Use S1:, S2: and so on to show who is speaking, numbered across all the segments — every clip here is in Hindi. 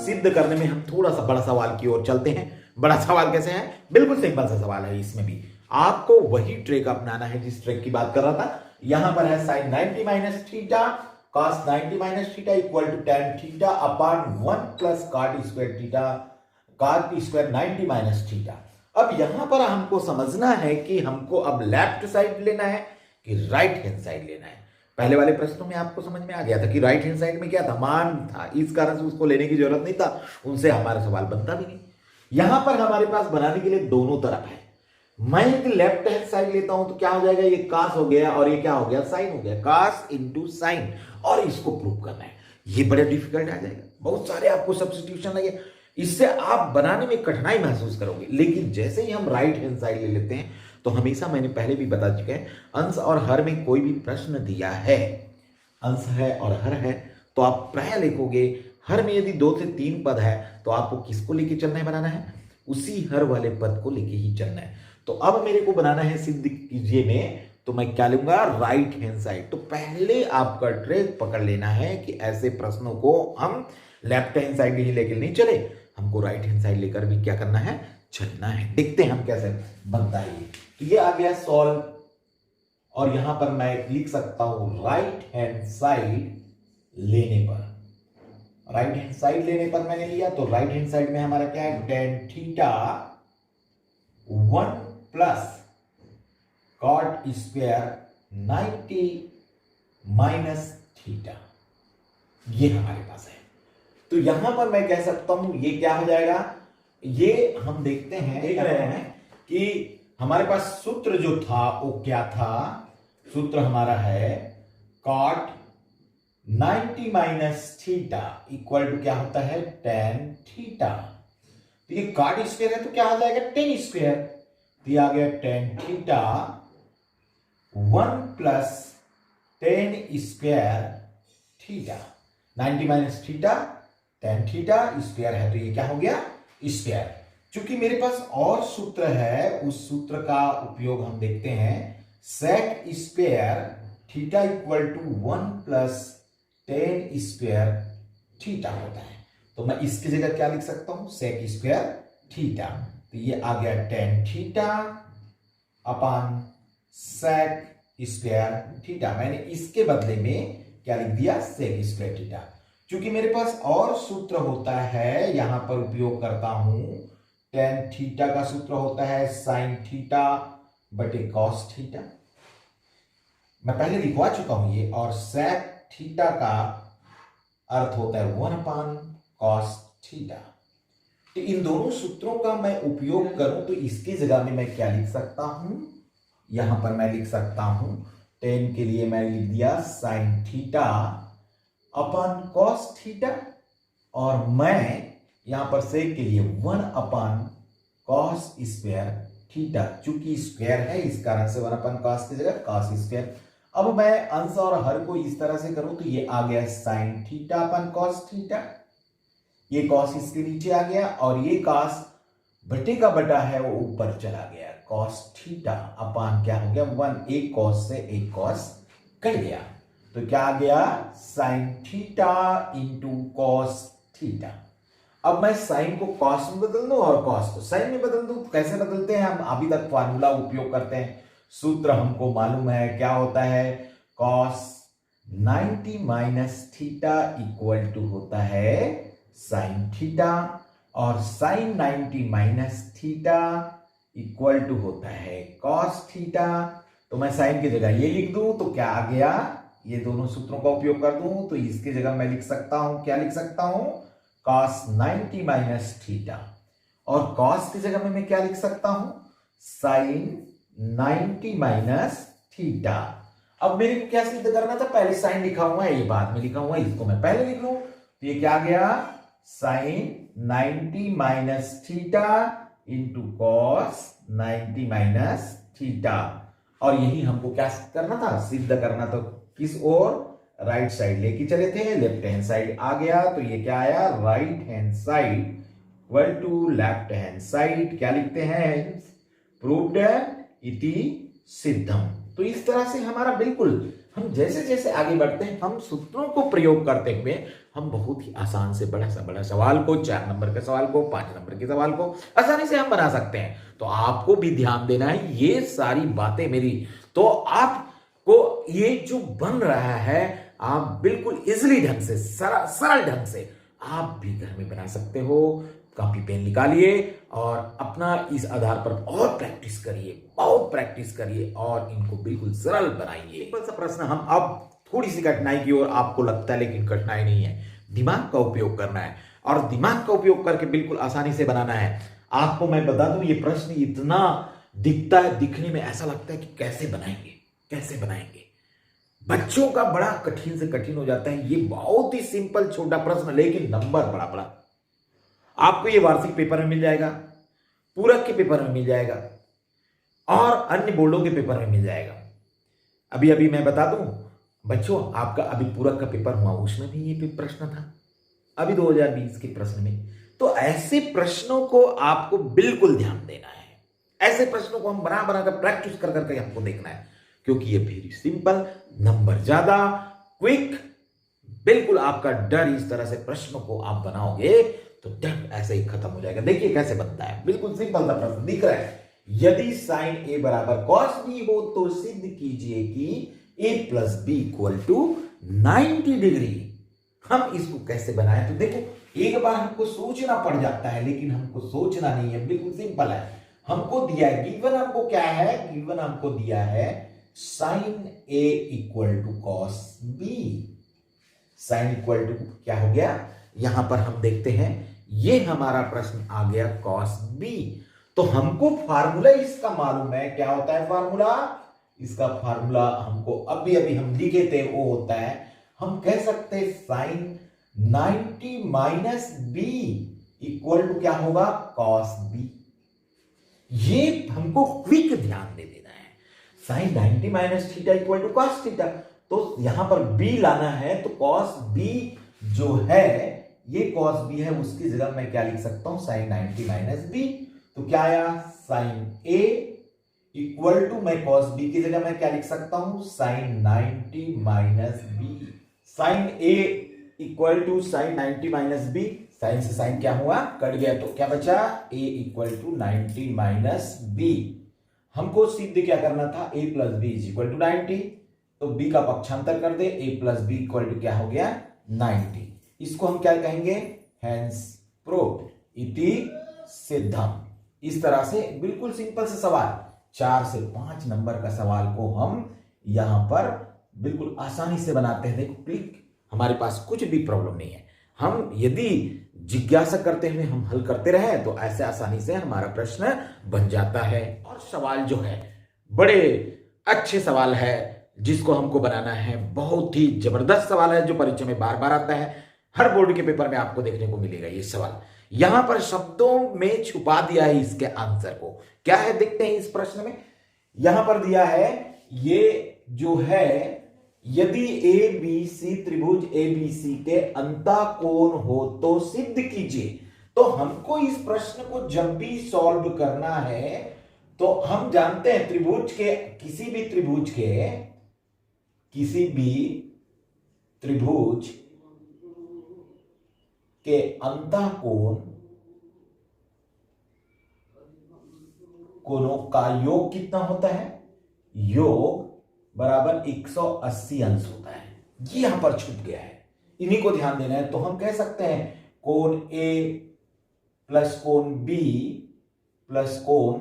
S1: सिद्ध करने में हम थोड़ा सा बड़ा सवाल की ओर चलते हैं। बड़ा सवाल कैसे है? बिल्कुल सिंपल सा सवाल है। इसमें भी आपको वही ट्रिक अपनाना है जिस ट्रिक की बात कर रहा था। यहां पर है sin 90 minus theta cos 90 minus theta equal to tan theta upon 1 plus cot square theta cot square 90 minus theta. अब यहां पर हमको समझना है कि हमको अब लेफ्ट साइड लेना है कि राइट हैंड साइड लेना है। पहले वाले प्रश्नों में आपको समझ में आ गया था कि राइट हैंड साइड में क्या था, मान था, इस कारण से उसको लेने की जरूरत नहीं था, उनसे हमारा सवाल बनता भी नहीं। यहां पर हमारे पास बनाने के लिए दोनों तरफ है। मैं यदि लेफ्ट हैंड साइड लेता हूं तो क्या हो जाएगा, ये कास हो गया और ये क्या हो गया, साइन हो गया, कास इंटू साइन, और इसको प्रूव करना है। ये बड़ा डिफिकल्ट आ जाएगा, बहुत सारे आपको सब्स्टिट्यूशन लगे, इससे आप बनाने में कठिनाई महसूस करोगे। लेकिन जैसे ही हम राइट हैंड साइड ले लेते हैं तो हमेशा, मैंने पहले भी बता चुके हैं, अंश और हर में कोई भी प्रश्न दिया है, अंश है और हर है, तो आप प्राय लिखोगे। हर में यदि 2 से 3 पद है तो आपको किसको लेके चलना है, बनाना है उसी हर वाले पद को लेके ही चलना है। तो अब मेरे को बनाना है सिद्ध कीजिए में, तो मैं क्या लूंगा, राइट हैंड साइड। तो पहले आपका ट्रिक पकड़ लेना है कि ऐसे प्रश्नों को हम लेफ्ट हैंड साइड ही लेकर नहीं चले, हमको राइट हैंड साइड लेकर भी क्या करना है, चलना है। देखते हैं हम कैसे बनता है ये। तो ये आ गया सॉल्व, और यहां पर मैं लिख सकता हूं राइट हैंड साइड लेने पर, राइट हैंड साइड लेने पर मैंने लिया, तो राइट हैंड साइड में हमारा क्या है, tan theta 1 plus cot square 90 minus theta, ये हमारे पास है। तो यहां पर मैं कह सकता हूं ये क्या हो जाएगा, ये हम देखते हैं, देख रहे हैं कि हमारे पास सूत्र जो था वो क्या था, सूत्र हमारा है cot 90 minus theta equal to क्या होता है, tan थीटा। तो ये कॉट स्क्वायर है तो क्या हो जाएगा, tan स्क्वायर। तो ये आ गया tan theta 1 plus tan square theta, 90 minus theta tan theta square है, तो ये क्या हो गया, स्क्वायर। चूंकि मेरे पास और सूत्र है, उस सूत्र का उपयोग हम देखते हैं, sec square theta equal to 1 plus tan square theta होता है। तो मैं इसकी जगह क्या लिख सकता हूं, sec स्क्वायर थीटा। तो ये आ गया tan theta upon sec square theta. मैंने इसके बदले में क्या लिख दिया, sec स्क्वायर थीटा। चूंकि मेरे पास और सूत्र होता है, यहां पर उपयोग करता हूं, tan थीटा का सूत्र होता है sin थीटा बटे cos थीटा, मैं पहले लिखवा चुका हूं ये, और sec थीटा का अर्थ होता है 1 अपॉन cos थीटा। तो इन दोनों सूत्रों का मैं उपयोग करूं तो इसकी जगह में मैं क्या लिख सकता हूं, यहां पर मैं लिख सकता हूं, tan के लिए मैं लिख दिया sin theta upon cos theta, और मैं यहां पर sec के लिए 1 अपॉन cos स्क्वायर थीटा, चूंकि स्क्वायर है इस कारण से 1 अपॉन cos की जगह cos स्क्वायर। अब मैं अंश और हर को इस तरह से करूं तो ये आ गया sin theta upon cos theta, ये cos इसके नीचे आ गया, और ये cos बटे का बटा है वो ऊपर चला गया, cos थीटा अपॉन क्या हो गया 1, एक cos से एक cos कट गया, तो क्या आ गया sin theta into cos theta. अब मैं साइन को cos में बदल दूं और cos को sin में बदल दूं, कैसे बदलते हैं, हम अभी तक फार्मूला उपयोग करते हैं, सूत्र हमको मालूम है क्या होता है, cos 90 minus theta equal to होता है sin थीटा, और sin 90 minus theta equal to होता है cos थीटा। तो मैं sin की जगह ये लिख दूं तो क्या आ गया, ये दोनों सूत्रों का उपयोग कर दूं तो इसकी जगह मैं लिख सकता हूं, क्या लिख सकता हूं, cos 90 माइनस थीटा, और cos की जगह में मैं क्या लिख सकता हूं, sin 90 माइनस थीटा। अब मेरे को क्या सिद्ध करना था, पहले साइन लिखा हुआ है, ये बाद में लिखा हुआ है, इसको मैं पहले लिख लूं, तो ये क्या गया, sin 90 minus theta into cos 90 minus theta, और यही हमको क्या करना था, सिद्ध करना। तो किस ओर, राइट साइड लेके चले थे, लेफ्ट हैंड साइड आ गया, तो ये क्या आया, right hand side equal to left hand side, क्या लिखते हैं, प्रूव्ड इति सिद्धम। तो इस तरह से हमारा बिल्कुल हम जैसे जैसे आगे बढ़ते हैं, हम सूत्रों को प्रयोग करते हुए हम बहुत ही आसान से बड़ा से बड़ा सवाल को, 4 नंबर के सवाल को, 5 नंबर के सवाल को आसानी से हम बना सकते हैं। तो आपको भी ध्यान देना है, ये सारी बातें मेरी, तो आपको ये जो बन रहा है, आप बिल्कुल इजिली ढंग से, सरल ढंग से आप भी घर में बना सकते हो। कॉपी पेन निकालिए और अपना इस आधार पर और प्रैक्टिस करिए, बहुत प्रैक्टिस करिए और इनको बिल्कुल सरल बनाइए। सिंपल सा प्रश्न, हम अब थोड़ी सी कठिनाई की ओर आपको लगता है, लेकिन कठिनाई नहीं है, दिमाग का उपयोग करना है और दिमाग का उपयोग करके बिल्कुल आसानी से बनाना है। आपको मैं बता दूं, ये प्रश्न इतना दिखता है, दिखने में ऐसा लगता है कि कैसे बनाएंगे, कैसे बनाएंगे, बच्चों का बड़ा कठिन से कठिन हो जाता है। ये बहुत ही सिंपल छोटा प्रश्न, लेकिन नंबर बड़ा बड़ा। आपको ये वार्षिक पेपर में मिल जाएगा, पूरक के पेपर में मिल जाएगा और अन्य बोर्डों के पेपर में मिल जाएगा। अभी अभी मैं बता दूं बच्चों, आपका अभी पूरक का पेपर हुआ, उसमें भी ये प्रश्न था, अभी 2020 के प्रश्न में। तो ऐसे प्रश्नों को आपको बिल्कुल ध्यान देना है, ऐसे प्रश्नों को हम बना बना कर प्रैक्टिस कर करके हमको देखना है, क्योंकि ये वेरी सिंपल, नंबर ज्यादा, क्विक, बिल्कुल आपका डर इस तरह से प्रश्नों को आप बनाओगे तो डर ऐसे ही खत्म हो जाएगा। देखिए कैसे बनता है, बिल्कुल सिंपल सा प्रश्न दिख रहा है। यदि साइन ए बराबर कॉस बी हो तो सिद्ध कीजिए कि A plus B equal to 90 degree. हम इसको कैसे बनाएं, तो देखो एक बार हमको सोचना पड़ जाता है, लेकिन हमको सोचना नहीं है, बिल्कुल सिंपल है। हमको दिया है, गिवन हमको क्या है, गिवन हमको दिया है sine A equal to cos B. Sine equal to क्या हो गया, यहां पर हम देखते हैं, ये हमारा प्रश्न आ गया कॉस बी। तो हमको फार्मूला इसका मालूम है, क्या होता है फार्मूला, इसका फार्मूला हमको अभी अभी हम लिखे थे, वो होता है, हम कह सकते हैं sine 90 minus B equal to क्या होगा, कॉस बी। ये हमको क्विक ध्यान दे देना है, sine 90 minus theta equal to cos theta. तो यहां पर बी लाना है, तो कॉस बी जो है, ये कॉस बी है, उसकी जगह मैं क्या लिख सकता हूं, साइन 90 माइनस बी। तो क्या आया, साइन ए इक्वल टू, मैं कॉस बी की जगह मैं क्या लिख सकता हूं, sine 90 minus B. Sine A equal to sine 90 minus B, sine से साइन क्या हुआ, कट गया, तो क्या बचा, A equal to 90 minus B. हमको सिद्ध क्या करना था, A plus B is equal to 90, तो बी का पक्षांतर कर दे, A plus B equal to क्या हो गया, 90। इसको हम क्या कहेंगे, हेंस प्रूव्ड, इति सिद्धम। इस तरह से बिल्कुल सिंपल से सवाल, 4 से 5 नंबर का सवाल को हम यहां पर बिल्कुल आसानी से बनाते हैं। देखो क्लिक, हमारे पास कुछ भी प्रॉब्लम नहीं है, हम यदि जिज्ञासा करते हुए हम हल करते रहे तो ऐसे आसानी से हमारा प्रश्न बन जाता है। और सवाल जो है बड़े अच्छे सवाल है, जिसको हमको बनाना है, बहुत ही जबरदस्त सवाल है, जो परीक्षा में बार बार आता है, हर बोर्ड के पेपर में आपको देखने को मिलेगा ये सवाल। यहां पर शब्दों में छुपा दिया है इसके आंसर को, क्या है देखते हैं इस प्रश्न में। यहां पर दिया है, ये जो है, यदि ए बी सी त्रिभुज ए बी सी के अंतःकोण हो तो सिद्ध कीजिए। तो हमको इस प्रश्न को जब भी सॉल्व करना है, तो हम जानते हैं त्रिभुज के, किसी भी त्रिभुज के अंतःकोण कोणों का योग कितना होता है, योग बराबर 180 अंश होता है। ये यहां पर छूट गया है, इन्हीं को ध्यान देना है। तो हम कह सकते हैं कोण ए प्लस कोण बी प्लस कोण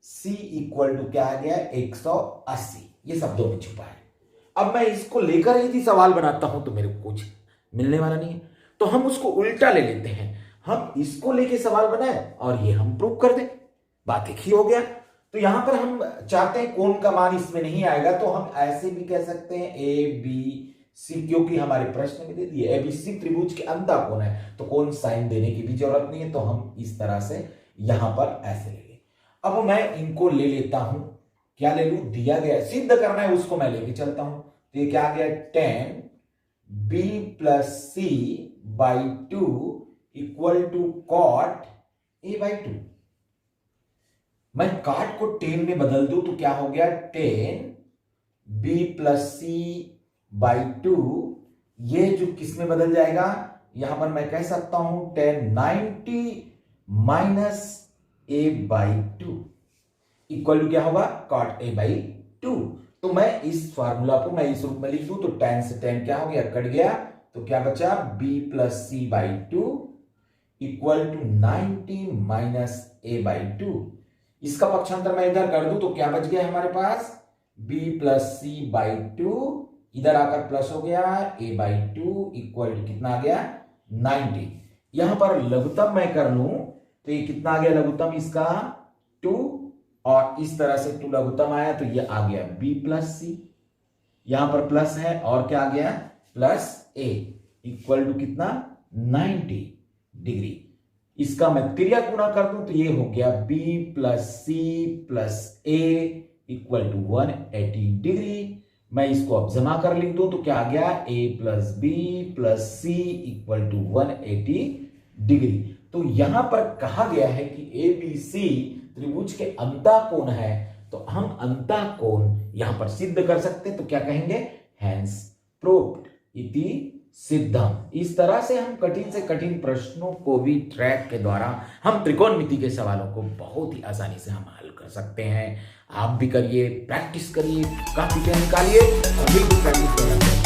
S1: सी इक्वल टू क्या आ गया, 180। ये शब्दों में छुपा है। अब मैं इसको लेकर यदि सवाल बनाता हूं तो मेरे को कुछ मिलने वाला नहीं है, तो हम उसको उल्टा ले लेते हैं, हम इसको लेके सवाल बनाए और ये हम प्रूव कर दें, बात एक ही हो गया। तो यहां पर हम चाहते हैं कोण का मान इसमें नहीं आएगा, तो हम ऐसे भी कह सकते हैं ए बी सी, क्योंकि हमारे प्रश्न में दे दिए ए बी सी त्रिभुज के अंतःकोण है, तो कोण साइन देने की भी जरूरत नहीं है, तो हम इस तरह से यहां पर ऐसे ले लें। अब मैं इनको ले लेता हूं, क्या ले लूं, दिया गया सिद्ध करना है उसको मैं लेके चलता हूं। तो ये क्या आ गया, 10 B plus C by 2 equal to cot A by 2। मैं काट को 10 में बदल दूं तो क्या हो गया, 10 b प्लस सी बाई 2, ये जो किस में बदल जाएगा, यहां पर मैं कह सकता हूं tan 90 minus a by 2 equal to क्या होगा, cot a बाई 2। तो मैं इस फार्मूला को मैं इस रूप में लिख दूं तो tan से tan क्या हो गया, कट गया, तो क्या बचा b plus C by 2 equal to 90 minus a by 2। इसका पक्षांतर मैं इधर कर दूं तो क्या बच गया हमारे पास, b प्लस सी बाई 2, इधर आकर प्लस हो गया a बाई 2 इक्वल टू कितना आ गया 90। यहां पर लघुत्तम मैं कर लूं तो ये कितना आ गया लघुत्तम इसका 2, और इस तरह से 2 लघुत्तम आया तो ये आ गया b प्लस सी, यहां पर प्लस है और क्या आ गया प्लस a इक्वल टू कितना 90 डिग्री। इसका मैं त्रिया गुणा कर दूं तो ये हो गया b plus C plus a equal to 180 degree. मैं इसको अब जमा कर लिख दूं तो क्या आ गया a plus B plus C equal to 180 degree. तो यहां पर कहा गया है कि ABC त्रिभुज के अंतःकोण है, तो हम अंतःकोण यहां पर सिद्ध कर सकते, तो क्या कहेंगे, हैंस प्रूव्ड इति सिद्धम। इस तरह से हम कठिन से कठिन प्रश्नों को भी ट्रैक के द्वारा हम त्रिकोणमिति के सवालों को बहुत ही आसानी से हम हल कर सकते हैं। आप भी करिए, प्रैक्टिस करिए, काफी टाइम निकालिए और बिल्कुल प्रैक्टिस करिए।